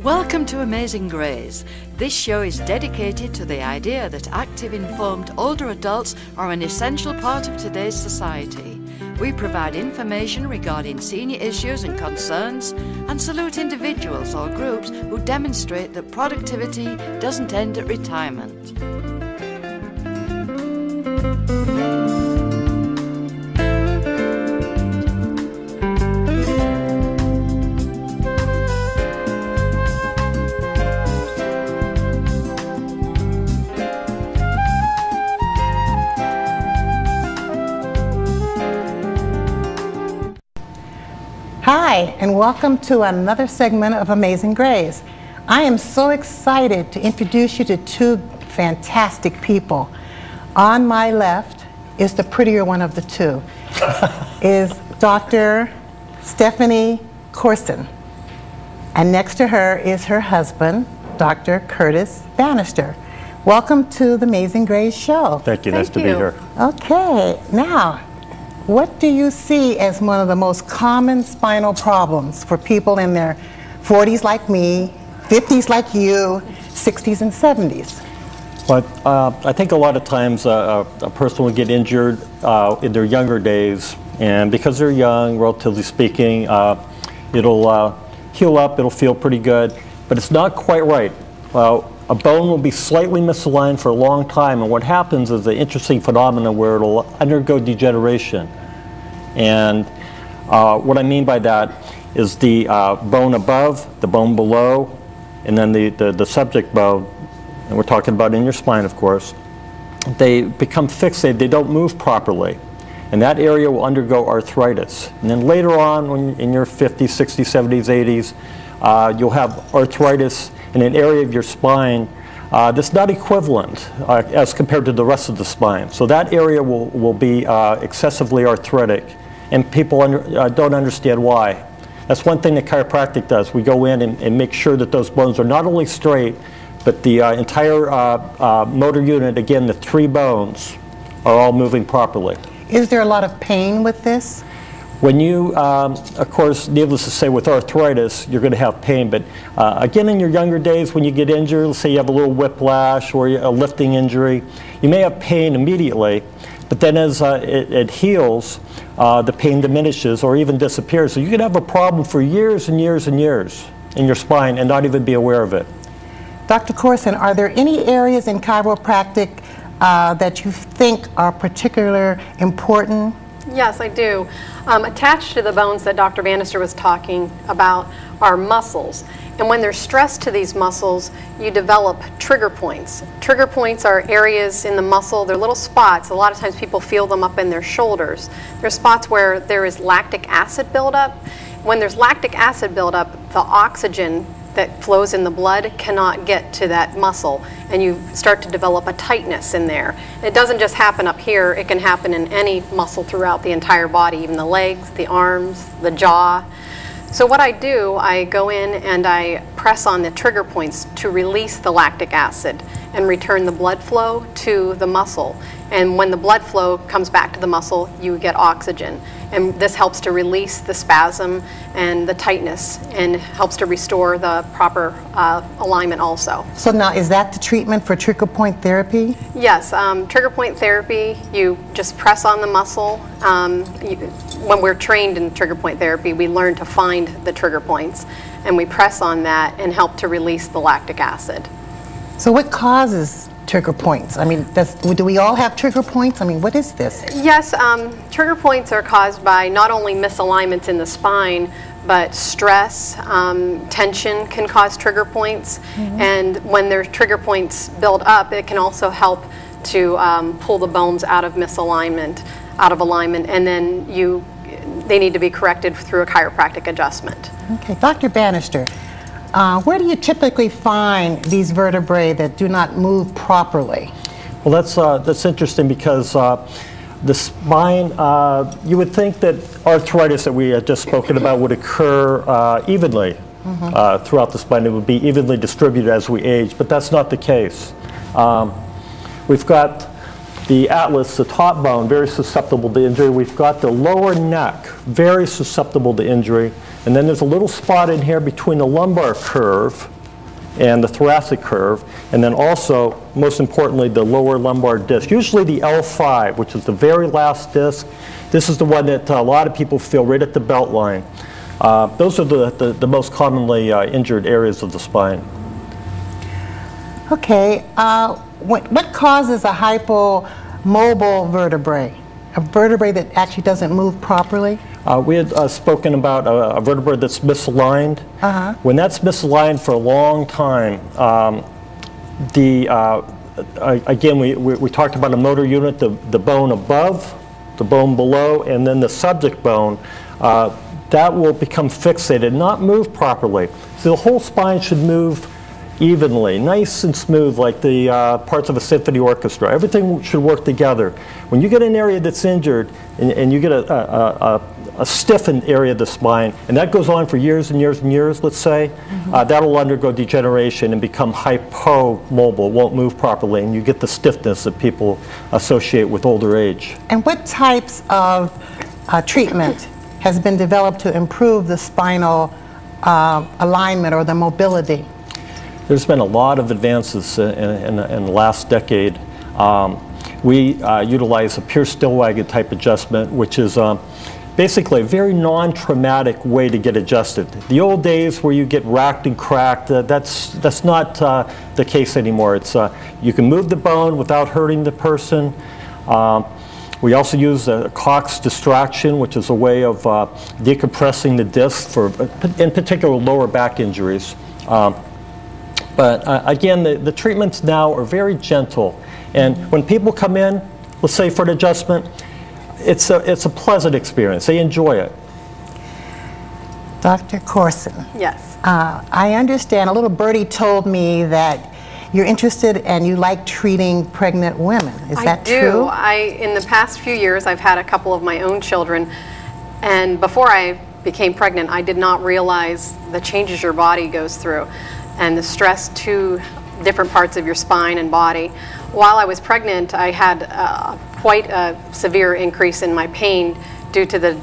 Welcome to Amazing Grays. This show is dedicated to the idea that active, informed older adults are an essential part of today's society. We provide information regarding senior issues and concerns and salute individuals or groups who demonstrate that productivity doesn't end at retirement. Hi, and welcome to another segment of Amazing Grays. I am so excited to introduce you to two fantastic people. On my left is the prettier one of the two, is Dr. Stephanie Coursen. And next to her is her husband, Dr. Curtis Bannister. Welcome to the Amazing Grays show. Thank you, nice to be here. Okay, now, what do you see as one of the most common spinal problems for people in their 40s like me, 50s like you, 60s and 70s? But I think a lot of times a person will get injured in their younger days, and because they're young, relatively speaking, it'll heal up, it'll feel pretty good, but it's not quite right. A bone will be slightly misaligned for a long time, and what happens is an interesting phenomenon where it'll undergo degeneration. And what I mean by that is the bone above, the bone below, and then the subject bone, and we're talking about in your spine, of course, they become fixated, they don't move properly. And that area will undergo arthritis. And then later on, when in your 50s, 60s, 70s, 80s, you'll have arthritis in an area of your spine that's not equivalent as compared to the rest of the spine. So that area will be excessively arthritic, and people don't understand why. That's one thing that chiropractic does. We go in and make sure that those bones are not only straight, but the entire motor unit, again, the three bones, are all moving properly. Is there a lot of pain with this? When you, of course, needless to say, with arthritis, you're going to have pain. But again, in your younger days, when you get injured, let's say you have a little whiplash or a lifting injury, you may have pain immediately. But then as it heals, the pain diminishes or even disappears. So you could have a problem for years and years and years in your spine and not even be aware of it. Dr. Coursen, are there any areas in chiropractic that you think are particularly important? Yes, I do. Attached to the bones that Dr. Bannister was talking about are muscles. And when there's stress to these muscles, you develop trigger points. Trigger points are areas in the muscle, they're little spots. A lot of times people feel them up in their shoulders. They're spots where there is lactic acid buildup. When there's lactic acid buildup, the oxygen that flows in the blood cannot get to that muscle, and you start to develop a tightness in there. It doesn't just happen up here, it can happen in any muscle throughout the entire body, even the legs, the arms, the jaw. So what I do, I go in and I press on the trigger points to release the lactic acid and return the blood flow to the muscle. And when the blood flow comes back to the muscle, you get oxygen. And this helps to release the spasm and the tightness and helps to restore the proper alignment also. So now, is that the treatment for trigger point therapy? Yes, trigger point therapy, you just press on the muscle. When we're trained in trigger point therapy, we learn to find the trigger points, and we press on that and help to release the lactic acid. So what causes trigger points? I mean, do we all have trigger points? I mean, what is this? Yes, trigger points are caused by not only misalignments in the spine, but stress, tension can cause trigger points. Mm-hmm. And when their trigger points build up, it can also help to pull the bones out of misalignment, out of alignment, and then they need to be corrected through a chiropractic adjustment. Okay, Dr. Bannister, where do you typically find these vertebrae that do not move properly? Well, that's interesting because the spine, you would think that arthritis that we had just spoken about would occur evenly throughout the spine. It would be evenly distributed as we age, but that's not the case. We've got the atlas, the top bone, very susceptible to injury. We've got the lower neck, very susceptible to injury. And then there's a little spot in here between the lumbar curve and the thoracic curve, and then also, most importantly, the lower lumbar disc. Usually the L5, which is the very last disc. This is the one that a lot of people feel right at the belt line. Those are the most commonly injured areas of the spine. Okay, what causes a hypomobile vertebrae? A vertebrae that actually doesn't move properly? We had spoken about a vertebra that's misaligned. When that's misaligned for a long time, again, we talked about a motor unit, the bone above, the bone below, and then the subject bone. That will become fixated, not move properly. So the whole spine should move evenly, nice and smooth, like the parts of a symphony orchestra. Everything should work together. When you get an area that's injured and you get a stiffened area of the spine, and that goes on for years and years and years, let's say, that'll undergo degeneration and become hypomobile, won't move properly, and you get the stiffness that people associate with older age. And what types of treatment has been developed to improve the spinal alignment or the mobility? There's been a lot of advances in the last decade. We utilize a pure Stillwagon type adjustment, which is basically a very non-traumatic way to get adjusted. The old days where you get racked and cracked, that's not the case anymore. It's you can move the bone without hurting the person. We also use a Cox distraction, which is a way of decompressing the disc for, in particular, lower back injuries. But again, the treatments now are very gentle. And when people come in, let's say for an adjustment, it's a pleasant experience. They enjoy it. Dr. Coursen. Yes. I understand, a little birdie told me that you're interested and you like treating pregnant women. Is that true? I do. In the past few years, I've had a couple of my own children. And before I became pregnant, I did not realize the changes your body goes through and the stress to different parts of your spine and body. While I was pregnant, I had quite a severe increase in my pain due to the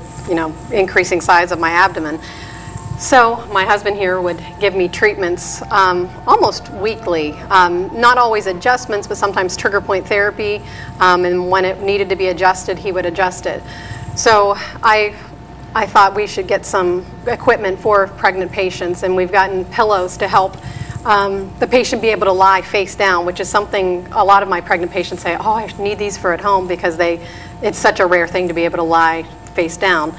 increasing size of my abdomen. So my husband here would give me treatments almost weekly, not always adjustments, but sometimes trigger point therapy, and when it needed to be adjusted, he would adjust it. So I thought we should get some equipment for pregnant patients, and we've gotten pillows to help the patient be able to lie face down, which is something a lot of my pregnant patients say, oh, I need these for at home because it's such a rare thing to be able to lie face down.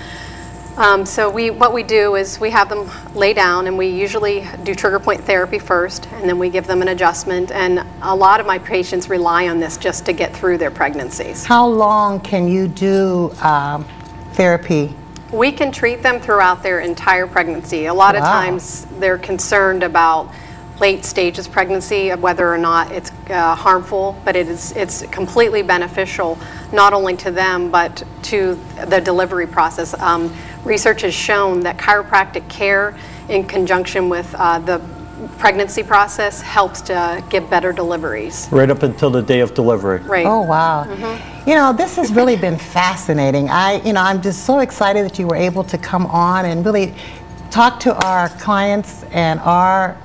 So what we do is we have them lay down, and we usually do trigger point therapy first, and then we give them an adjustment, and a lot of my patients rely on this just to get through their pregnancies. How long can you do therapy? We can treat them throughout their entire pregnancy. A lot of times they're concerned about late stages of pregnancy, of whether or not it's harmful, but it's completely beneficial, not only to them, but to the delivery process. Research has shown that chiropractic care in conjunction with the pregnancy process helps to give better deliveries. Right up until the day of delivery. Right. Oh, wow. This has really been fascinating. I'm just so excited that you were able to come on and really talk to our clients and our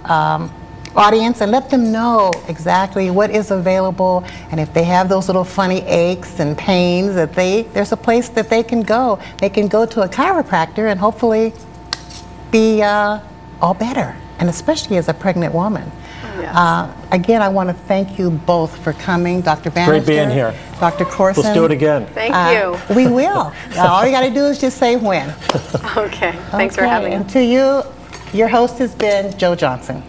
audience and let them know exactly what is available, and if they have those little funny aches and pains, that there's a place that they can go. They can go to a chiropractor and hopefully be all better, and especially as a pregnant woman. Yes. Again, I want to thank you both for coming, Dr. Bannister. Great being here. Dr. Coursen. Let's do it again. Thank you. We will. All you got to do is just say when. Okay. Thanks for having me. And to you, your host has been Joe Johnson.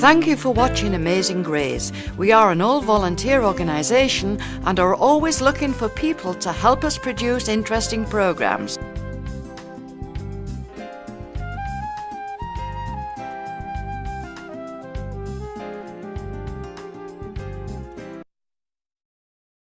Thank you for watching Amazing Grays. We are an all-volunteer organisation and are always looking for people to help us produce interesting programmes.